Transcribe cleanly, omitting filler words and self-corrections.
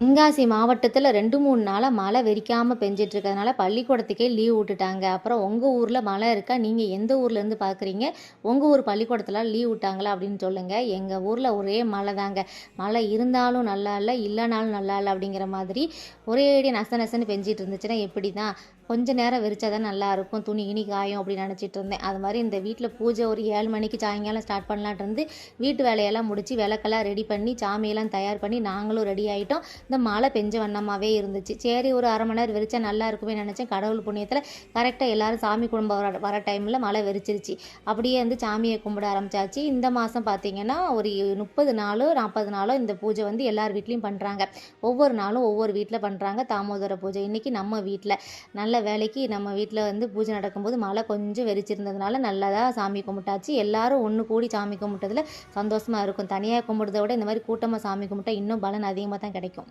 தென்காசி மாவட்டத்தில் 2, 3 நாளாக மழை வெறிக்காமல் பெஞ்சிட்டு இருக்கிறதுனால பள்ளிக்கூடத்துக்கே லீவ் விட்டுட்டாங்க. அப்புறம் உங்கள் ஊரில் மழை இருக்கா? நீங்கள் எந்த ஊர்லேருந்து பார்க்குறீங்க? உங்கள் ஊர் பள்ளிக்கூடத்தில் லீவ் விட்டாங்களா அப்படின்னு சொல்லுங்கள். எங்கள் ஊரில் ஒரே மழை தாங்க. மழை இருந்தாலும் நல்லா இல்லை, இல்லைனாலும் நல்லா இல்லை அப்படிங்கிற மாதிரி ஒரேடி நச நசன்னு பெஞ்சிட்டு இருந்துச்சுன்னா எப்படி தான் கொஞ்சம் நேரம் விரிச்சா தான் நல்லாயிருக்கும், துணி இனி காயும் அப்படின்னு நினச்சிட்டு இருந்தேன். அது மாதிரி இந்த வீட்டில் பூஜை ஒரு 7 மணிக்கு சாயங்காலம் ஸ்டார்ட் பண்ணலான்ட்டு இருந்து வீட்டு வேலையெல்லாம் முடித்து விளக்கெல்லாம் ரெடி பண்ணி சாமியெல்லாம் தயார் பண்ணி நாங்களும் ரெடி ஆகிட்டோம். இந்த மழை பெஞ்ச வண்ணமாகவே இருந்துச்சு. சரி ஒரு 1/2 மணி நேரம் விரிச்சா நல்லா இருக்குமே நினச்சேன். கடவுள் புண்ணியத்தில் கரெக்டாக எல்லோரும் சாமி குடும்பம் வர டைமில் மழை வெறிச்சிருச்சு. அப்படியே வந்து சாமியை கும்பிட ஆரம்பிச்சாச்சு. இந்த மாதம் பார்த்திங்கன்னா ஒரு 30 நாளோ 40 நாளோ இந்த பூஜை வந்து எல்லார் வீட்லேயும் பண்ணுறாங்க. ஒவ்வொரு நாளும் ஒவ்வொரு வீட்டில் பண்ணுறாங்க தாமோதர பூஜை. இன்றைக்கி நம்ம வீட்டில் நல்ல வேலைக்கு நம்ம வீட்டில் வந்து பூஜை நடக்கும்போது மழை கொஞ்சம் வெறிச்சிருந்ததுனால நல்லதாக சாமி கும்பிட்டாச்சு. எல்லாரும் ஒன்று கூடி சாமி கும்பிட்டதில் சந்தோஷமாக இருக்கும். தனியாக கும்பிட்றத விட இந்த மாதிரி கூட்டமாக சாமி கும்பிட்டா இன்னும் பலன் அதிகமாக தான் கிடைக்கும்.